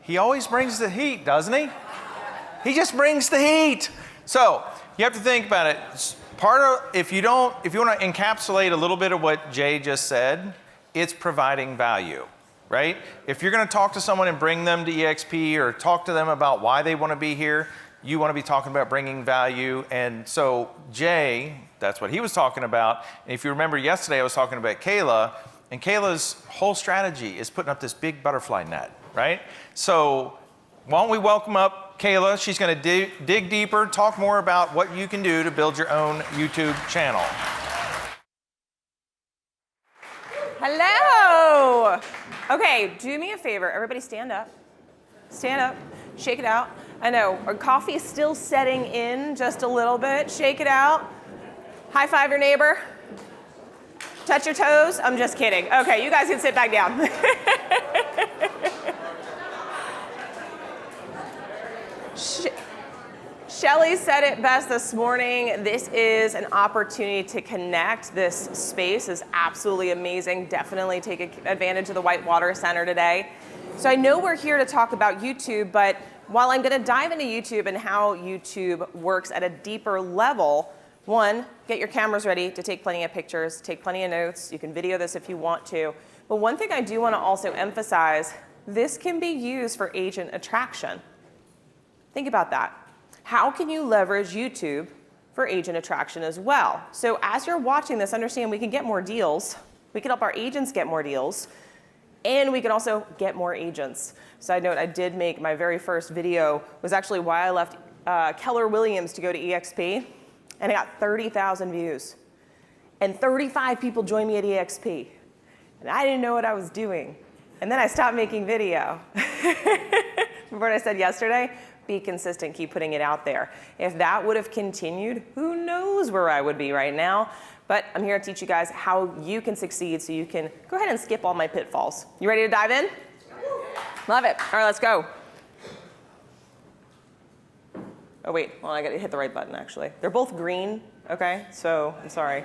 He always brings the heat, doesn't he? He just brings the heat. So you have to think about it. Part of, if you want to encapsulate a little bit of what Jay just said, it's providing value, right? If you're going to talk to someone and bring them to EXP or talk to them about why they want to be here, you want to be talking about bringing value. And so Jay, that's what he was talking about. And if you remember yesterday, I was talking about Kaila, and Kaila's whole strategy is putting up this big butterfly net, right? So why don't we welcome up Kaila? She's going to dig deeper, talk more about what you can do to build your own YouTube channel. Hello. Okay, do me a favor. Everybody stand up. Stand up. Shake it out. I know, our coffee is still setting in just a little bit. Shake it out. High five your neighbor. Touch your toes. I'm just kidding. Okay, you guys can sit back down. Shelly said it best this morning. This is an opportunity to connect. This space is absolutely amazing. Definitely take advantage of the Whitewater Center today. So I know we're here to talk about YouTube, but while I'm going to dive into YouTube and how YouTube works at a deeper level, one, get your cameras ready to take plenty of pictures, take plenty of notes. You can video this if you want to. But one thing I do want to also emphasize, this can be used for agent attraction. Think about that. How can you leverage YouTube for agent attraction as well? So as you're watching this, understand we can get more deals. We can help our agents get more deals. And we can also get more agents. Side note, I did make my very first video, was actually why I left Keller Williams to go to EXP. And I got 30,000 views. And 35 people joined me at EXP. And I didn't know what I was doing. And then I stopped making video. Remember what I said yesterday? Be consistent, keep putting it out there. If that would have continued, who knows where I would be right now. But I'm here to teach you guys how you can succeed so you can go ahead and skip all my pitfalls. You ready to dive in? Love it. All right, let's go. Oh, wait. Well, I got to hit the right button, actually. They're both green, OK? So I'm sorry.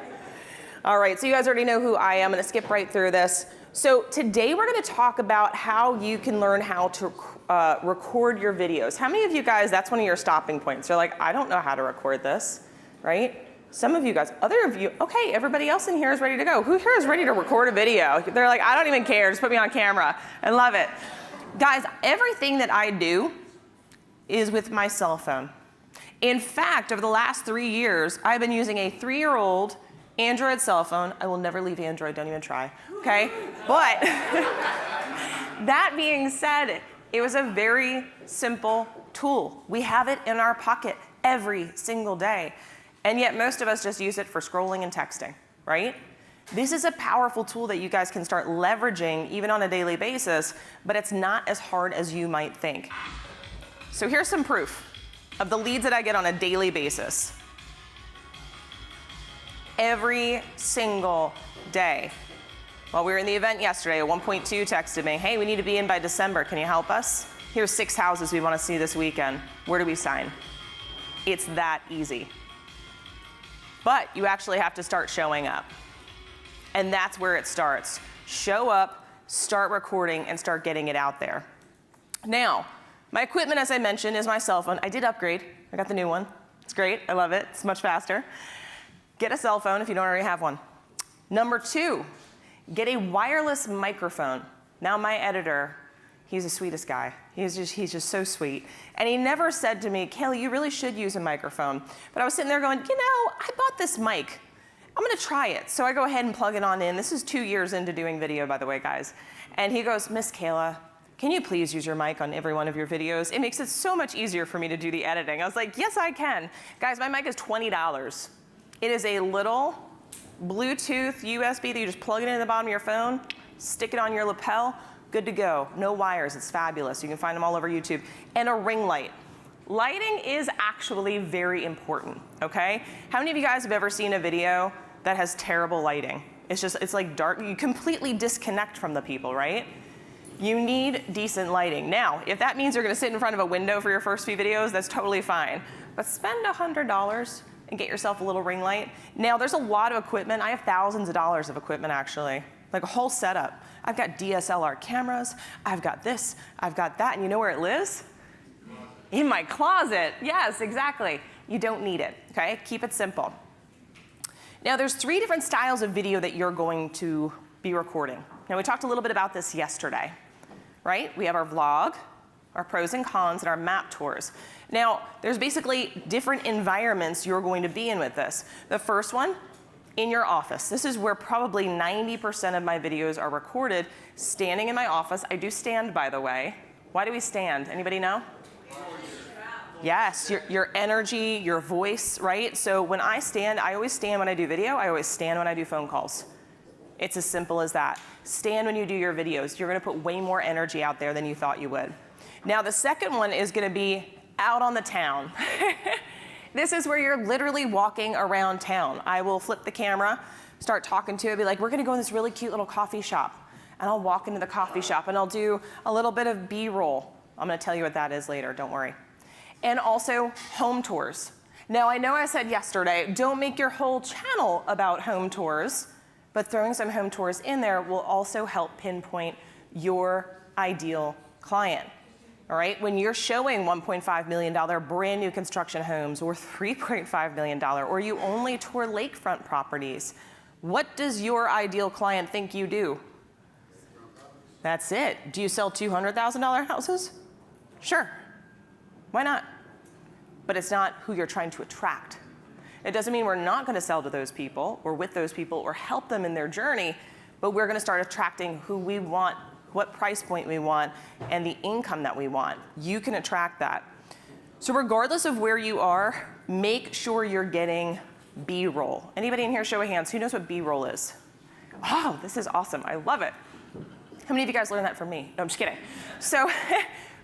All right, so you guys already know who I am. I'm going to skip right through this. So today we're going to talk about how you can learn how to record your videos. How many of you guys, that's one of your stopping points? You're like, I don't know how to record this, right? Some of you guys, other of you, okay, everybody else in here is ready to go. Who here is ready to record a video? They're like, I don't even care, just put me on camera. I love it. Guys, everything that I do is with my cell phone. In fact, over the last 3 years, I've been using a 3-year-old Android cell phone. I will never leave Android, don't even try, okay? But that being said, it was a very simple tool. We have it in our pocket every single day. And yet most of us just use it for scrolling and texting, right? This is a powerful tool that you guys can start leveraging even on a daily basis, but it's not as hard as you might think. So here's some proof of the leads that I get on a daily basis. Every single day. While we were in the event yesterday, a 1.2 texted me, hey, we need to be in by December. Can you help us? Here's 6 houses we want to see this weekend. Where do we sign? It's that easy. But you actually have to start showing up. And that's where it starts. Show up, start recording, and start getting it out there. Now, my equipment, as I mentioned, is my cell phone. I did upgrade. I got the new one. It's great. I love it. It's much faster. Get a cell phone if you don't already have one. Number 2, get a wireless microphone. Now, my editor, he's the sweetest guy. He's just so sweet. And he never said to me, Kelly, you really should use a microphone. But I was sitting there going, you know, I bought this mic. I'm going to try it. So I go ahead and plug it on in. This is 2 years into doing video, by the way, guys. And he goes, Miss Kayla, can you please use your mic on every one of your videos? It makes it so much easier for me to do the editing. I was like, yes, I can. Guys, my mic is $20. It is a little Bluetooth USB that you just plug it in the bottom of your phone, stick it on your lapel, good to go. No wires, it's fabulous. You can find them all over YouTube. And a ring light. Lighting is actually very important, okay? How many of you guys have ever seen a video that has terrible lighting? It's like dark, you completely disconnect from the people, right? You need decent lighting. Now, if that means you're gonna sit in front of a window for your first few videos, that's totally fine. But spend $100 and get yourself a little ring light. Now, there's a lot of equipment. I have thousands of dollars of equipment, actually. like a whole setup. I've got DSLR cameras, I've got this, I've got that, and you know where it lives? In my closet. Yes, exactly. You don't need it, okay? Keep it simple. Now, there's 3 different styles of video that you're going to be recording. Now, we talked a little bit about this yesterday, right? We have our vlog, our pros and cons, and our map tours. Now, there's basically different environments you're going to be in with this. The first one, in your office. This is where probably 90% of my videos are recorded, standing in my office. I do stand, by the way. Why do we stand? Anybody know? Yes, your energy, your voice, right? So when I stand, I always stand when I do video. I always stand when I do phone calls. It's as simple as that. Stand when you do your videos. You're gonna put way more energy out there than you thought you would. Now, the second one is gonna be out on the town. This is where you're literally walking around town. I will flip the camera, start talking to it, be like, we're gonna go in this really cute little coffee shop. And I'll walk into the coffee shop and I'll do a little bit of B-roll. I'm gonna tell you what that is later, don't worry. And also home tours. Now, I know I said yesterday, don't make your whole channel about home tours, but throwing some home tours in there will also help pinpoint your ideal client. All right, when you're showing $1.5 million brand new construction homes or $3.5 million, or you only tour lakefront properties, what does your ideal client think you do? That's it. Do you sell $200,000 houses? Sure. Why not? But it's not who you're trying to attract. It doesn't mean we're not going to sell to those people or with those people or help them in their journey, but we're going to start attracting who we want, what price point we want, and the income that we want. You can attract that. So regardless of where you are, make sure you're getting B-roll. Anybody in here, show of hands, who knows what B-roll is? Oh, this is awesome. I love it. How many of you guys learned that from me? No, I'm just kidding. So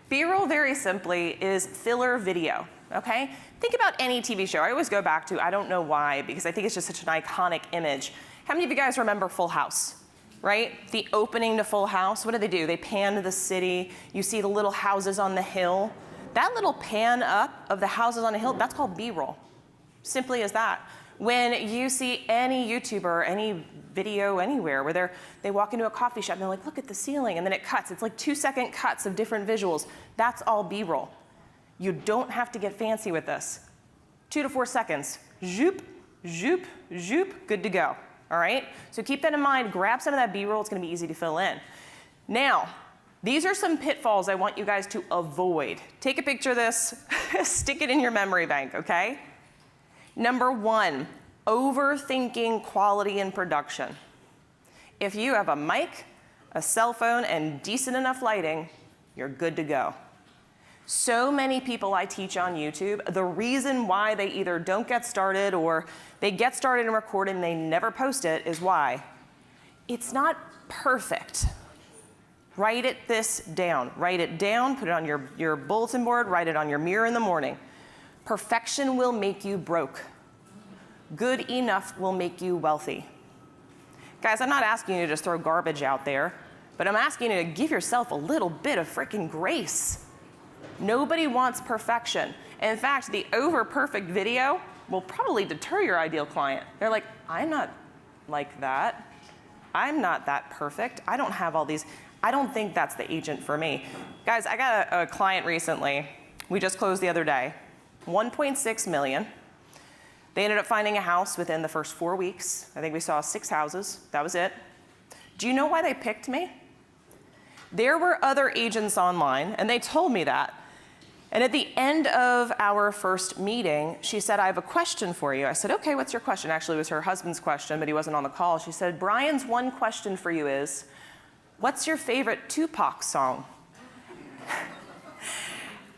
B-roll, very simply, is filler video, okay? Think about any TV show. I always go back to, I don't know why, because I think it's just such an iconic image. How many of you guys remember Full House? Right? The opening to Full House, what do? They pan to the city. You see the little houses on the hill. That little pan up of the houses on the hill, that's called B-roll. Simply as that. When you see any YouTuber, any video anywhere where they walk into a coffee shop and they're like, look at the ceiling, and then it cuts. It's like 2-second cuts of different visuals. That's all B-roll. You don't have to get fancy with this. 2 to 4 seconds. Zoop, zoop, zoop, good to go. All right? So keep that in mind. Grab some of that B-roll. It's going to be easy to fill in. Now, these are some pitfalls I want you guys to avoid. Take a picture of this. Stick it in your memory bank, okay? Number 1, overthinking quality in production. If you have a mic, a cell phone, and decent enough lighting, you're good to go. So many people I teach on YouTube, the reason why they either don't get started or they get started and record and they never post it is why? It's not perfect. Write this down. Write it down, put it on your bulletin board, write it on your mirror in the morning. Perfection will make you broke. Good enough will make you wealthy. Guys, I'm not asking you to just throw garbage out there, but I'm asking you to give yourself a little bit of freaking grace. Nobody wants perfection. In fact, the over-perfect video will probably deter your ideal client. They're like, I'm not like that. I'm not that perfect. I don't have all these. I don't think that's the agent for me. Guys, I got a client recently. We just closed the other day. 1.6 million. They ended up finding a house within the first 4 weeks. I think we saw 6 houses. That was it. Do you know why they picked me? There were other agents online, and they told me that. And at the end of our first meeting, she said, I have a question for you. I said, okay, what's your question? Actually, it was her husband's question, but he wasn't on the call. She said, Brian's one question for you is, what's your favorite Tupac song?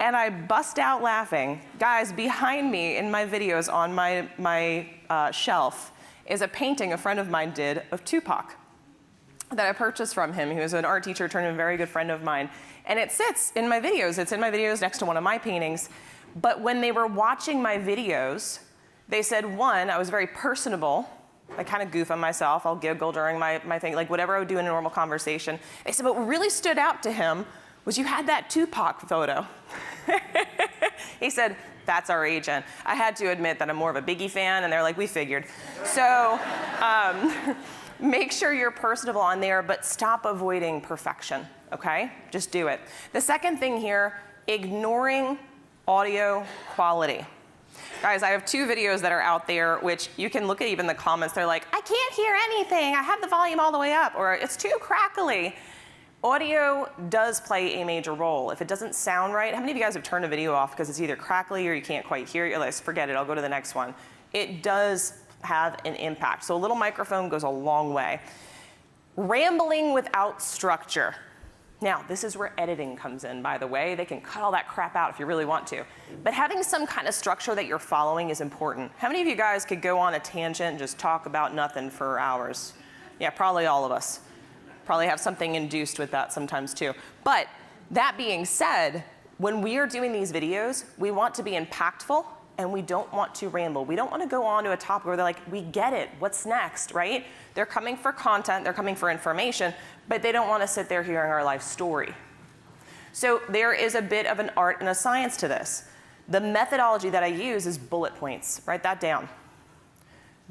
And I bust out laughing. Guys, behind me in my videos on my shelf is a painting a friend of mine did of Tupac that I purchased from him. He was an art teacher turned a very good friend of mine. And it sits in my videos. It's in my videos next to one of my paintings. But when they were watching my videos, they said, one, I was very personable. I kind of goof on myself. I'll giggle during my thing, like whatever I would do in a normal conversation. They said, but what really stood out to him was you had that Tupac photo. He said, that's our agent. I had to admit that I'm more of a Biggie fan, and they're like, we figured. So Make sure you're personable on there, but stop avoiding perfection, okay? Just do it. The second thing here, ignoring audio quality. Guys, I have 2 videos that are out there, which you can look at even the comments. They're like, I can't hear anything. I have the volume all the way up, or it's too crackly. Audio does play a major role. If it doesn't sound right, how many of you guys have turned a video off because it's either crackly or you can't quite hear it? You're like, forget it, I'll go to the next one. It does have an impact. So a little microphone goes a long way. Rambling without structure. Now, this is where editing comes in, by the way. They can cut all that crap out if you really want to. But having some kind of structure that you're following is important. How many of you guys could go on a tangent and just talk about nothing for hours? Yeah, probably all of us. Probably have something induced with that sometimes too. But that being said, when we are doing these videos, we want to be impactful and we don't want to ramble. We don't want to go on to a topic where they're like, we get it, what's next, right? They're coming for content, they're coming for information, but they don't want to sit there hearing our life story. So there is a bit of an art and a science to this. The methodology that I use is bullet points. Write that down.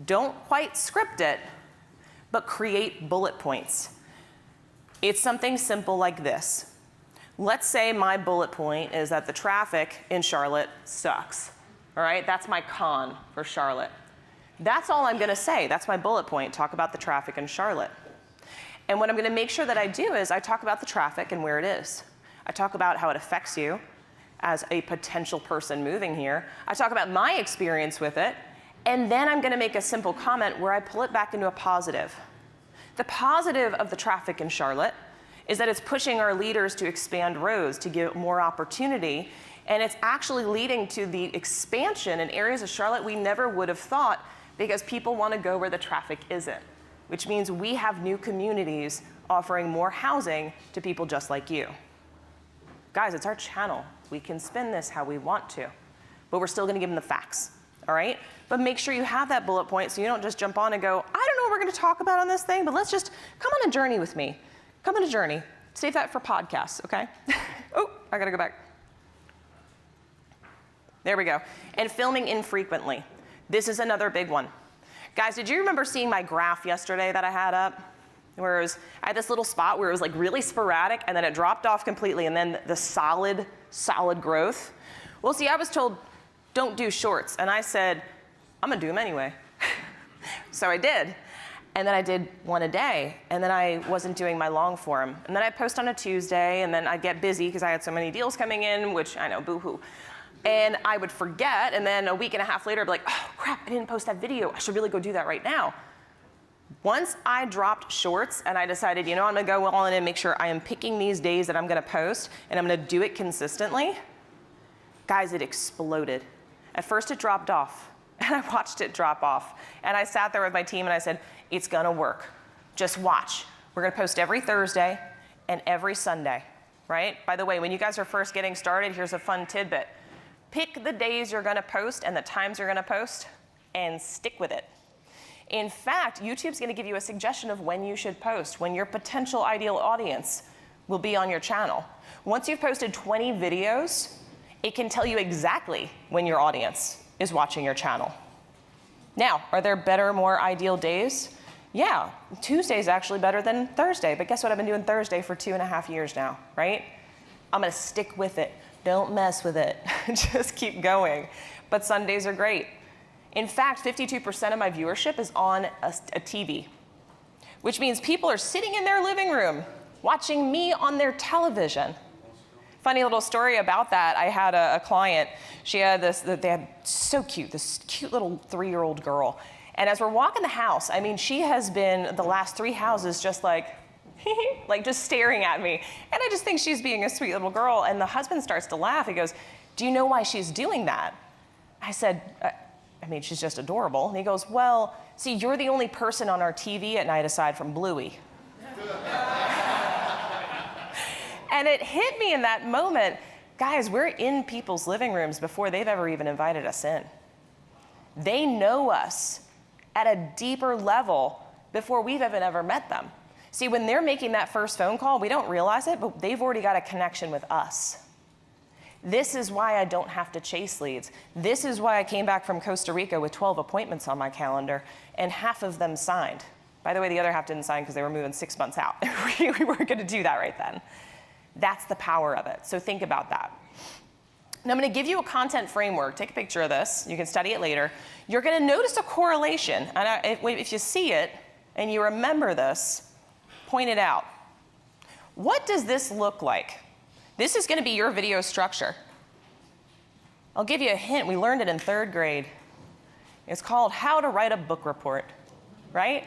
Don't quite script it, but create bullet points. It's something simple like this. Let's say my bullet point is that the traffic in Charlotte sucks. All right, that's my con for Charlotte. That's all I'm gonna say. That's my bullet point, talk about the traffic in Charlotte. And what I'm gonna make sure that I do is I talk about the traffic and where it is. I talk about how it affects you as a potential person moving here. I talk about my experience with it, and then I'm gonna make a simple comment where I pull it back into a positive. The positive of the traffic in Charlotte is that it's pushing our leaders to expand roads, to give more opportunity, and it's actually leading to the expansion in areas of Charlotte we never would have thought because people want to go where the traffic isn't, which means we have new communities offering more housing to people just like you. Guys, it's our channel. We can spin this how we want to, but we're still going to give them the facts, all right? But make sure you have that bullet point so you don't just jump on and go, I don't know what we're going to talk about on this thing, but let's just come on a journey with me. Come on a journey. Save that for podcasts, okay? Oh, I got to go back. There we go. And filming infrequently. This is another big one. Guys, did you remember seeing my graph yesterday that I had up? Where it was, I had this little spot where it was like really sporadic and then it dropped off completely and then the solid growth. Well, see, I was told, don't do shorts. And I said, I'm gonna do them anyway. So I did. And then I did one a day. And then I wasn't doing my long form. And then I post on a Tuesday and then I'd get busy because I had so many deals coming in, which I know, boo-hoo. And I would forget, and then a week and a half later, I'd be like, oh crap, I didn't post that video. I should really go do that right now. Once I dropped shorts and I decided, you know, I'm gonna go all in and make sure I am picking these days that I'm gonna post and I'm gonna do it consistently, guys, it exploded. At first it dropped off and I watched it drop off. And I sat there with my team and I said, it's gonna work. Just watch. We're gonna post every Thursday and every Sunday, right? By the way, when you guys are first getting started, here's a fun tidbit. Pick the days you're gonna post and the times you're gonna post and stick with it. In fact, YouTube's gonna give you a suggestion of when you should post, when your potential ideal audience will be on your channel. Once you've posted 20 videos, it can tell you exactly when your audience is watching your channel. Now, are there better, more ideal days? Yeah, Tuesday's actually better than Thursday, but guess what? I've been doing Thursday for 2.5 years now, right? I'm gonna stick with it. Don't mess with it. Just keep going. But Sundays are great. In fact, 52% of my viewership is on a TV, which means people are sitting in their living room watching me on their television. Funny little story about that. I had a client. She had this cute little 3-year-old girl. And as we're walking the house, I mean, she has been the last 3 houses just like, like just staring at me. And I just think she's being a sweet little girl. And the husband starts to laugh. He goes, do you know why she's doing that? I said, I mean, she's just adorable. And he goes, well, see, you're the only person on our TV at night aside from Bluey. And it hit me in that moment. Guys, we're in people's living rooms before they've ever even invited us in. They know us at a deeper level before we've even ever met them. See, when they're making that first phone call, we don't realize it, but they've already got a connection with us. This is why I don't have to chase leads. This is why I came back from Costa Rica with 12 appointments on my calendar, and half of them signed. By the way, the other half didn't sign because they were moving 6 months out. We weren't going to do that right then. That's the power of it. So think about that. Now I'm going to give you a content framework. Take a picture of this. You can study it later. You're going to notice a correlation. And if you see it and you remember this, point it out. What does this look like? This is going to be your video structure. I'll give you a hint. We learned it in 3rd grade. It's called How to Write a Book Report, right?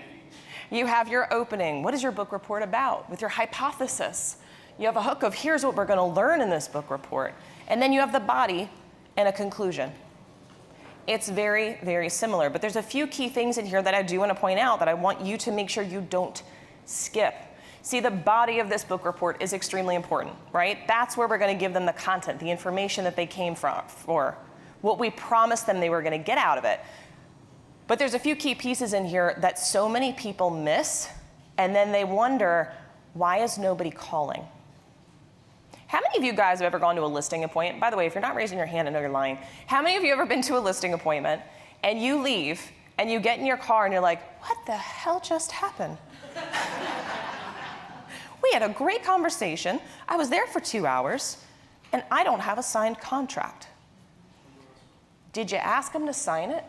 You have your opening. What is your book report about? With your hypothesis. You have a hook of here's what we're going to learn in this book report. And then you have the body and a conclusion. It's very, very similar. But there's a few key things in here that I do want to point out that I want you to make sure you don't skip. See, the body of this book report is extremely important, right? That's where we're going to give them the content, the information that they came for, what we promised them they were going to get out of it. But there's a few key pieces in here that so many people miss, and then they wonder, why is nobody calling? How many of you guys have ever gone to a listing appointment? By the way, if you're not raising your hand, I know you're lying. How many of you have ever been to a listing appointment, and you leave, and you get in your car, and you're like, what the hell just happened? We had a great conversation. I was there for 2 hours, and I don't have a signed contract. Did you ask them to sign it?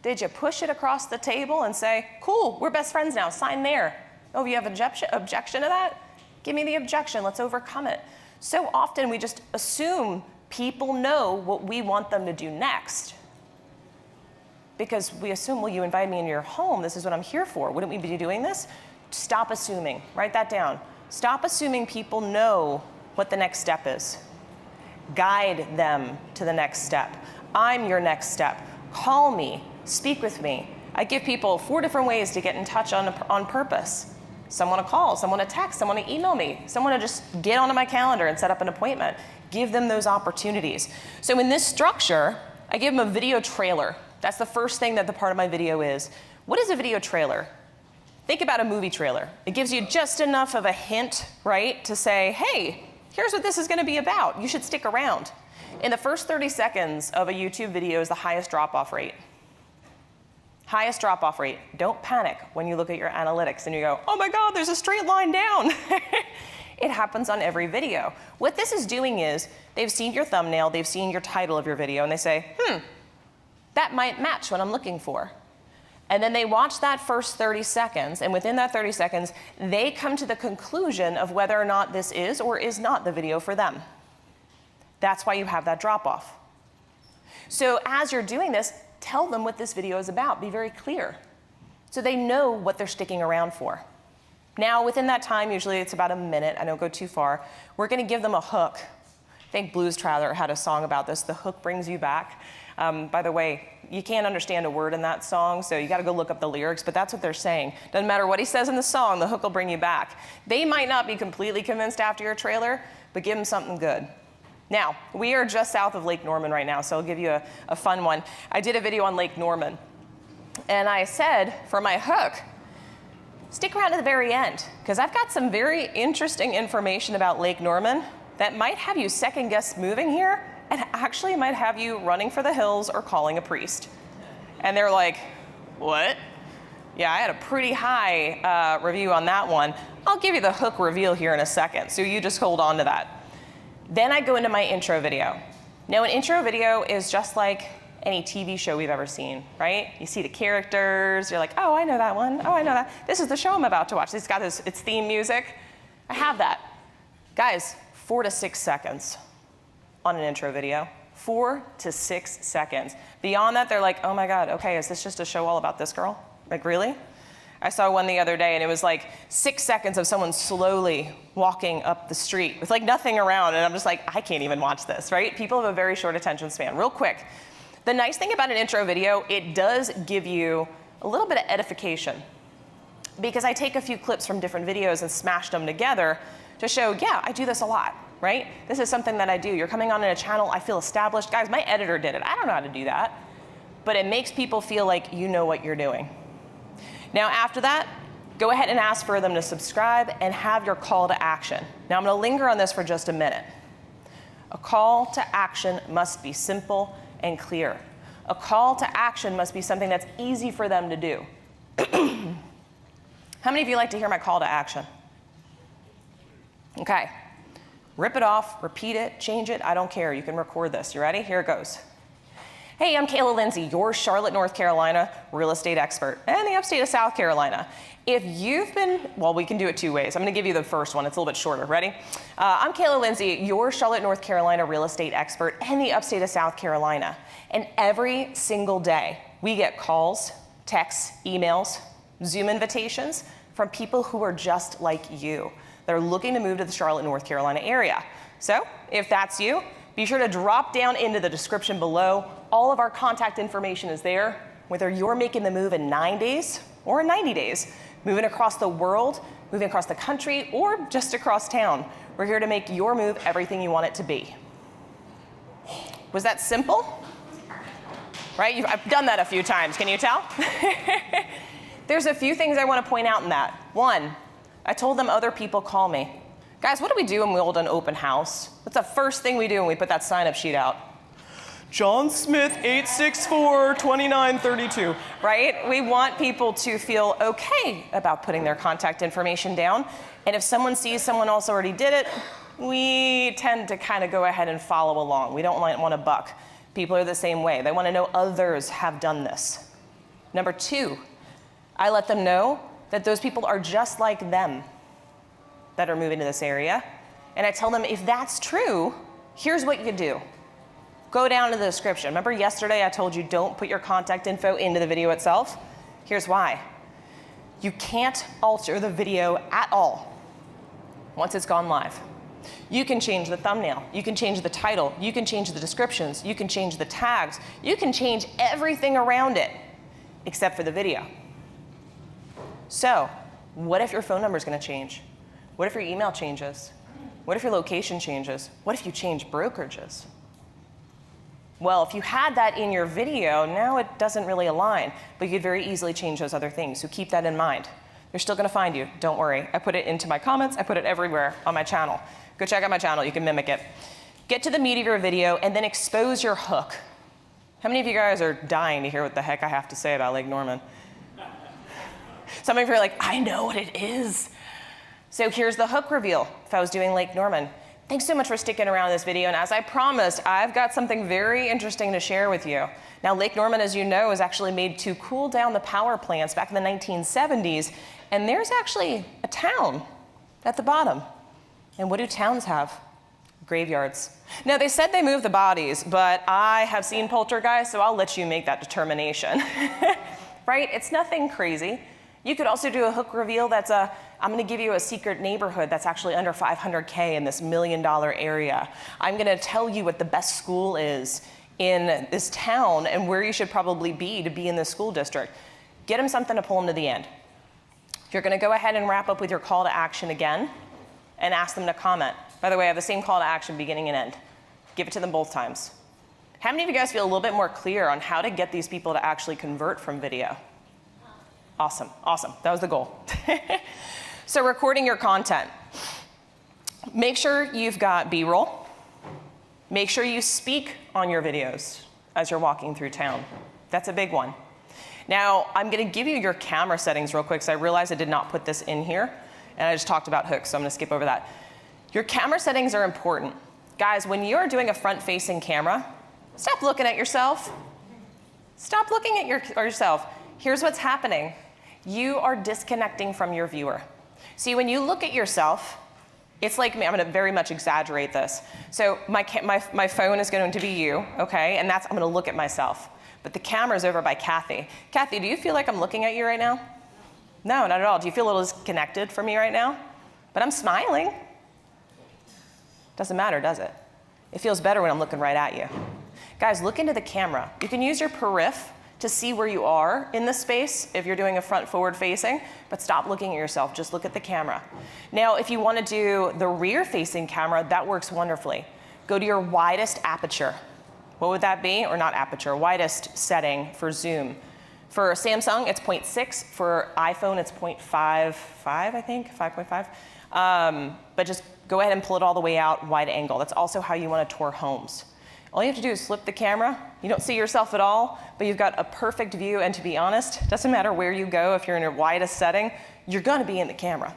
Did you push it across the table and say, cool, we're best friends now, sign there? Oh, you have an objection to that? Give me the objection, let's overcome it. So often we just assume people know what we want them to do next. Because we assume, well, you invited me into your home, this is what I'm here for. Wouldn't we be doing this? Stop assuming, write that down. Stop assuming people know what the next step is. Guide them to the next step. I'm your next step. Call me, speak with me. I give people 4 different ways to get in touch on purpose. Someone to call, someone to text, someone to email me, someone to just get onto my calendar and set up an appointment. Give them those opportunities. So in this structure, I give them a video trailer. That's the first thing that the part of my video is. What is a video trailer? Think about a movie trailer. It gives you just enough of a hint, right, to say, hey, here's what this is going to be about. You should stick around. In the first 30 seconds of a YouTube video is the highest drop-off rate. Highest drop-off rate. Don't panic when you look at your analytics and you go, oh my God, there's a straight line down. It happens on every video. What this is doing is they've seen your thumbnail, they've seen your title of your video, and they say, that might match what I'm looking for. And then they watch that first 30 seconds, and within that 30 seconds, they come to the conclusion of whether or not this is or is not the video for them. That's why you have that drop-off. So as you're doing this, tell them what this video is about. Be very clear so they know what they're sticking around for. Now, within that time, usually it's about a minute. I don't go too far. We're going to give them a hook. I think Blues Traveler had a song about this. The hook brings you back. By the way, you can't understand a word in that song, so you got to go look up the lyrics, but that's what they're saying. Doesn't matter what he says in the song, the hook will bring you back. They might not be completely convinced after your trailer, but give them something good. Now, we are just south of Lake Norman right now, so I'll give you a fun one. I did a video on Lake Norman, and I said, for my hook, stick around to the very end, because I've got some very interesting information about Lake Norman that might have you second guess moving here, and actually might have you running for the hills or calling a priest. And they're like, what? Yeah, I had a pretty high review on that one. I'll give you the hook reveal here in a second, so you just hold on to that. Then I go into my intro video. Now, an intro video is just like any TV show we've ever seen, right? You see the characters, you're like, oh, I know that one, oh, I know that. This is the show I'm about to watch. It's got its theme music. I have that. Guys, 4 to 6 seconds on an intro video. 4 to 6 seconds. Beyond that, they're like, oh my God, okay, is this just a show all about this girl? Like, really? I saw one the other day, and it was like 6 seconds of someone slowly walking up the street with like nothing around, and I'm just like, I can't even watch this, right? People have a very short attention span. Real quick, the nice thing about an intro video, it does give you a little bit of edification, because I take a few clips from different videos and smash them together to show, yeah, I do this a lot, right? This is something that I do. You're coming on in a channel, I feel established. Guys, my editor did it. I don't know how to do that, but it makes people feel like you know what you're doing. Now, after that, go ahead and ask for them to subscribe and have your call to action. Now, I'm going to linger on this for just a minute. A call to action must be simple and clear. A call to action must be something that's easy for them to do. How many of you like to hear my call to action? Okay. Rip it off, repeat it, change it, I don't care. You can record this. You ready? Here it goes. Hey, I'm Kaila Lindsey, your Charlotte, North Carolina real estate expert and the upstate of South Carolina. If you've been, well, we can do it two ways. I'm gonna give you the first one. It's a little bit shorter. Ready? I'm Kaila Lindsey, your Charlotte, North Carolina real estate expert and the upstate of South Carolina. And every single day, we get calls, texts, emails, Zoom invitations from people who are just like you. They're looking to move to the Charlotte, North Carolina area. So if that's you, be sure to drop down into the description below. All of our contact information is there, whether you're making the move in 9 days or in 90 days, moving across the world, moving across the country, or just across town. We're here to make your move everything you want it to be. Was that simple? Right? I've done that a few times, can you tell? There's a few things I want to point out in that. One, I told them other people call me. Guys, what do we do when we hold an open house? What's the first thing we do when we put that sign-up sheet out? John Smith, 864-2932, right? We want people to feel okay about putting their contact information down. And if someone sees someone else already did it, we tend to kind of go ahead and follow along. We don't want to buck. People are the same way. They want to know others have done this. Number two, I let them know that those people are just like them that are moving to this area. And I tell them, if that's true, here's what you do. Go down to the description. Remember yesterday I told you don't put your contact info into the video itself? Here's why. You can't alter the video at all once it's gone live. You can change the thumbnail, you can change the title, you can change the descriptions, you can change the tags, you can change everything around it except for the video. So, what if your phone number is going to change? What if your email changes? What if your location changes? What if you change brokerages? Well, if you had that in your video, now it doesn't really align, but you could very easily change those other things, so keep that in mind. They're still going to find you, don't worry. I put it into my comments, I put it everywhere on my channel. Go check out my channel, you can mimic it. Get to the meat of your video and then expose your hook. How many of you guys are dying to hear what the heck I have to say about Lake Norman? Some of you are like, I know what it is. So here's the hook reveal if I was doing Lake Norman. Thanks so much for sticking around this video, and as I promised, I've got something very interesting to share with you. Now, Lake Norman, as you know, was actually made to cool down the power plants back in the 1970s, and there's actually a town at the bottom. And what do towns have? Graveyards. Now, they said they moved the bodies, but I have seen poltergeists, so I'll let you make that determination. Right? It's nothing crazy. You could also do a hook reveal that's I'm gonna give you a secret neighborhood that's actually under 500K in this $1 million area. I'm gonna tell you what the best school is in this town and where you should probably be to be in this school district. Get them something to pull them to the end. You're gonna go ahead and wrap up with your call to action again and ask them to comment. By the way, I have the same call to action beginning and end. Give it to them both times. How many of you guys feel a little bit more clear on how to get these people to actually convert from video? Awesome, awesome, that was the goal. So recording your content. Make sure you've got B-roll. Make sure you speak on your videos as you're walking through town. That's a big one. Now, I'm gonna give you your camera settings real quick, because I realized I did not put this in here, and I just talked about hooks, so I'm gonna skip over that. Your camera settings are important. Guys, when you're doing a front-facing camera, stop looking at yourself. Stop looking at yourself. Here's what's happening. You are disconnecting from your viewer. See, when you look at yourself, it's like me. I'm going to very much exaggerate this. So my phone is going to be you, okay? And I'm going to look at myself. But the camera's over by Kathy. Kathy, do you feel like I'm looking at you right now? No, not at all. Do you feel a little disconnected from me right now? But I'm smiling. Doesn't matter, does it? It feels better when I'm looking right at you. Guys, look into the camera. You can use your periph to see where you are in the space if you're doing a front forward facing, but stop looking at yourself, just look at the camera. Now, if you want to do the rear facing camera, that works wonderfully. Go to your widest aperture. What would that be? Or not aperture, widest setting for zoom. For Samsung, it's 0.6. For iPhone, it's 0.55, I think, 5.5. But just go ahead and pull it all the way out, wide angle. That's also how you want to tour homes. All you have to do is flip the camera. You don't see yourself at all, but you've got a perfect view, and to be honest, it doesn't matter where you go. If you're in your widest setting, you're gonna be in the camera.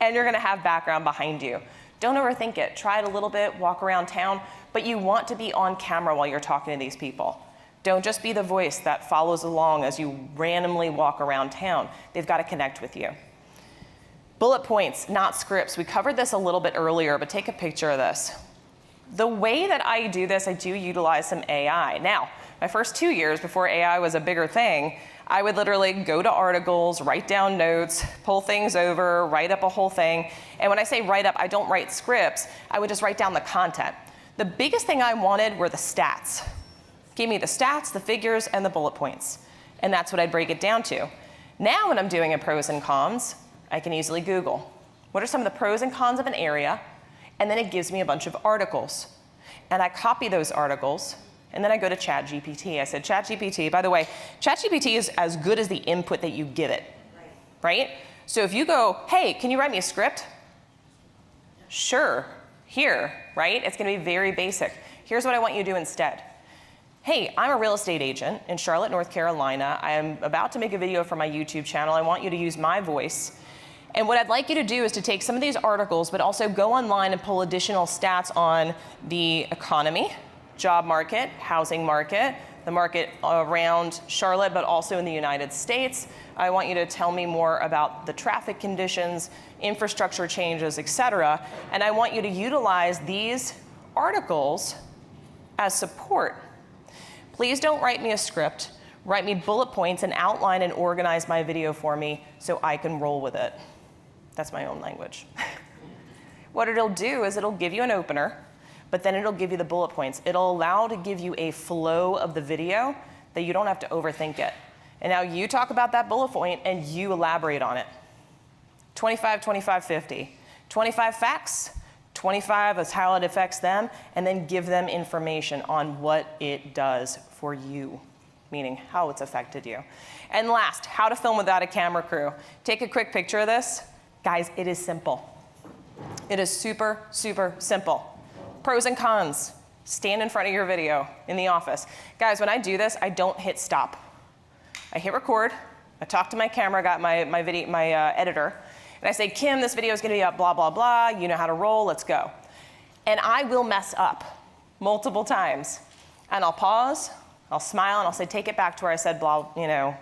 And you're gonna have background behind you. Don't overthink it. Try it a little bit, walk around town, but you want to be on camera while you're talking to these people. Don't just be the voice that follows along as you randomly walk around town. They've got to connect with you. Bullet points, not scripts. We covered this a little bit earlier, but take a picture of this. The way that I do this, I do utilize some AI. Now, my first 2 years before AI was a bigger thing, I would literally go to articles, write down notes, pull things over, write up a whole thing. And when I say write up, I don't write scripts. I would just write down the content. The biggest thing I wanted were the stats. Give me the stats, the figures, and the bullet points. And that's what I'd break it down to. Now when I'm doing a pros and cons, I can easily Google. What are some of the pros and cons of an area? And then it gives me a bunch of articles. And I copy those articles, and then I go to ChatGPT. I said, ChatGPT, by the way, ChatGPT is as good as the input that you give it, right? So if you go, hey, can you write me a script? Sure, here, right? It's gonna be very basic. Here's what I want you to do instead. Hey, I'm a real estate agent in Charlotte, North Carolina. I am about to make a video for my YouTube channel. I want you to use my voice. And what I'd like you to do is to take some of these articles, but also go online and pull additional stats on the economy, job market, housing market, the market around Charlotte, but also in the United States. I want you to tell me more about the traffic conditions, infrastructure changes, et cetera. And I want you to utilize these articles as support. Please don't write me a script. Write me bullet points and outline and organize my video for me so I can roll with it. That's my own language. What it'll do is it'll give you an opener, but then it'll give you the bullet points. It'll allow to give you a flow of the video that you don't have to overthink it. And now you talk about that bullet point and you elaborate on it. 25, 25, 50. 25 facts, 25 is how it affects them, and then give them information on what it does for you, meaning how it's affected you. And last, how to film without a camera crew. Take a quick picture of this. Guys, it is simple. It is super, super simple. Pros and cons. Stand in front of your video in the office. Guys, when I do this, I don't hit stop. I hit record. I talk to my camera, got my editor, and I say, Kim, this video is gonna be up, blah, blah, blah. You know how to roll, let's go. And I will mess up multiple times. And I'll pause, I'll smile, and I'll say, take it back to where I said, blah, you know,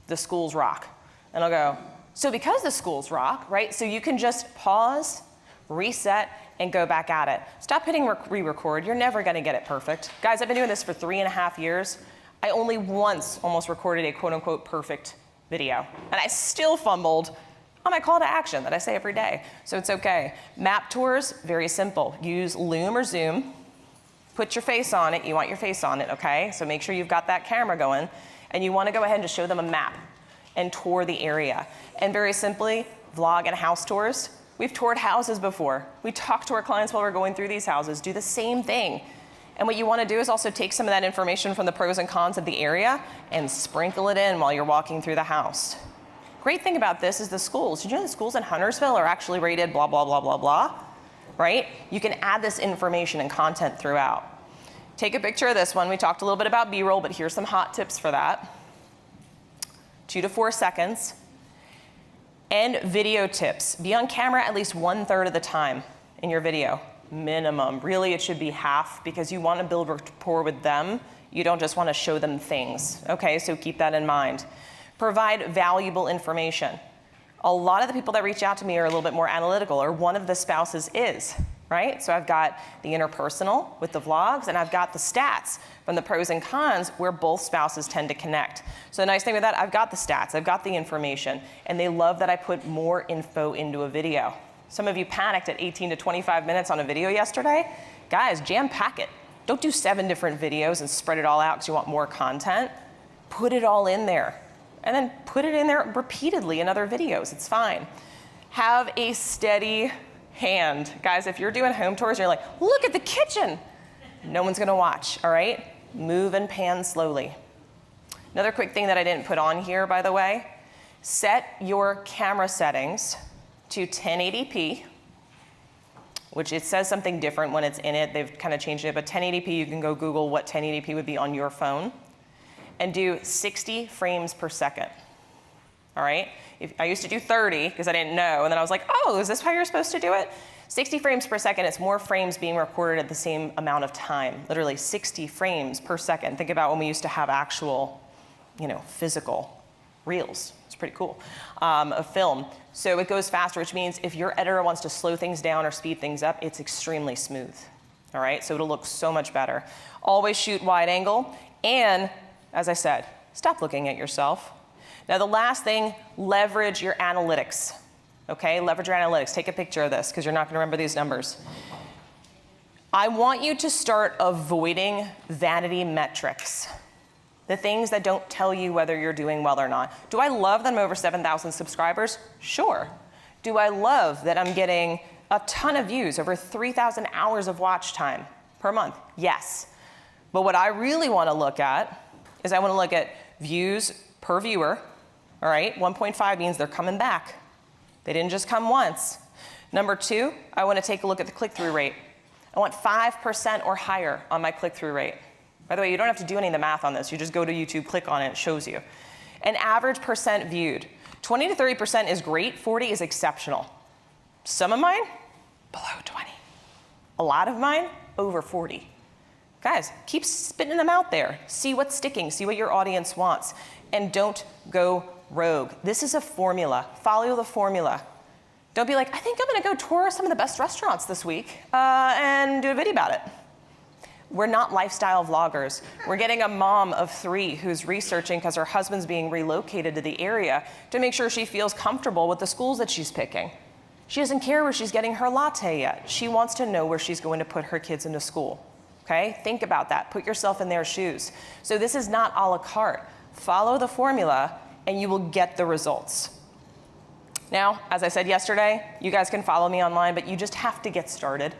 the schools rock. And I'll go, so because the schools rock, right? So you can just pause, reset, and go back at it. Stop hitting re-record, you're never gonna get it perfect. Guys, I've been doing this for 3.5 years. I only once almost recorded a quote unquote perfect video. And I still fumbled on my call to action that I say every day, so it's okay. Map tours, very simple. Use Loom or Zoom, put your face on it, you want your face on it, okay? So make sure you've got that camera going, and you wanna go ahead and just show them a map and tour the area. And very simply, vlog and house tours. We've toured houses before. We talk to our clients while we're going through these houses, do the same thing. And what you wanna do is also take some of that information from the pros and cons of the area and sprinkle it in while you're walking through the house. Great thing about this is the schools. Did you know the schools in Huntersville are actually rated blah, blah, blah, blah, blah, right? You can add this information and content throughout. Take a picture of this one. We talked a little bit about B-roll, but here's some hot tips for that. 2 to 4 seconds. And video tips. Be on camera at least 1/3 of the time in your video, minimum. Really, it should be half because you want to build rapport with them. You don't just want to show them things, okay? So keep that in mind. Provide valuable information. A lot of the people that reach out to me are a little bit more analytical, or one of the spouses is, right? So I've got the interpersonal with the vlogs, and I've got the stats from the pros and cons where both spouses tend to connect. So the nice thing with that, I've got the stats, I've got the information, and they love that I put more info into a video. Some of you panicked at 18 to 25 minutes on a video yesterday. Guys, jam pack it. Don't do 7 different videos and spread it all out because you want more content. Put it all in there. And then put it in there repeatedly in other videos, it's fine. Have a steady hand. Guys, if you're doing home tours, you're like, look at the kitchen. No one's gonna watch, all right? Move and pan slowly. Another quick thing that I didn't put on here, by the way, set your camera settings to 1080p, which it says something different when it's in it. They've kind of changed it, but 1080p, you can go Google what 1080p would be on your phone, and do 60 frames per second. all right? I used to do 30 because I didn't know, and then I was like, oh, is this how you're supposed to do it? 60 frames per second, it's more frames being recorded at the same amount of time, literally 60 frames per second. Think about when we used to have actual, physical reels. It's pretty cool, of film. So it goes faster, which means if your editor wants to slow things down or speed things up, it's extremely smooth, all right? So it'll look so much better. Always shoot wide angle, and as I said, stop looking at yourself. Now the last thing, leverage your analytics, okay? Leverage your analytics. Take a picture of this because you're not gonna remember these numbers. I want you to start avoiding vanity metrics, the things that don't tell you whether you're doing well or not. Do I love that I'm over 7,000 subscribers? Sure. Do I love that I'm getting a ton of views, over 3,000 hours of watch time per month? Yes. But what I really wanna look at is I wanna look at views per viewer, all right? 1.5 means they're coming back. They didn't just come once. Number 2, I wanna take a look at the click-through rate. I want 5% or higher on my click-through rate. By the way, you don't have to do any of the math on this. You just go to YouTube, click on it, it shows you. An average percent viewed. 20 to 30% is great, 40 is exceptional. Some of mine, below 20. A lot of mine, over 40. Guys, keep spitting them out there. See what's sticking, see what your audience wants, and don't go rogue. This is a formula. Follow the formula. Don't be like, I think I'm gonna go tour some of the best restaurants this week and do a video about it. We're not lifestyle vloggers. We're getting a mom of 3 who's researching because her husband's being relocated to the area to make sure she feels comfortable with the schools that she's picking. She doesn't care where she's getting her latte yet. She wants to know where she's going to put her kids into school, okay? Think about that. Put yourself in their shoes. So this is not a la carte. Follow the formula and you will get the results. Now, as I said yesterday, you guys can follow me online, but you just have to get started.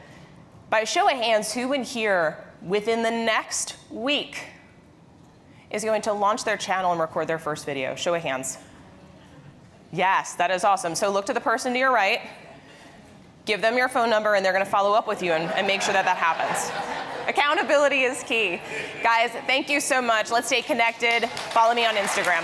By a show of hands, who in here within the next week is going to launch their channel and record their first video? Show of hands. Yes, that is awesome. So look to the person to your right, give them your phone number, and they're gonna follow up with you and make sure that that happens. Accountability is key. Guys, thank you so much. Let's stay connected. Follow me on Instagram.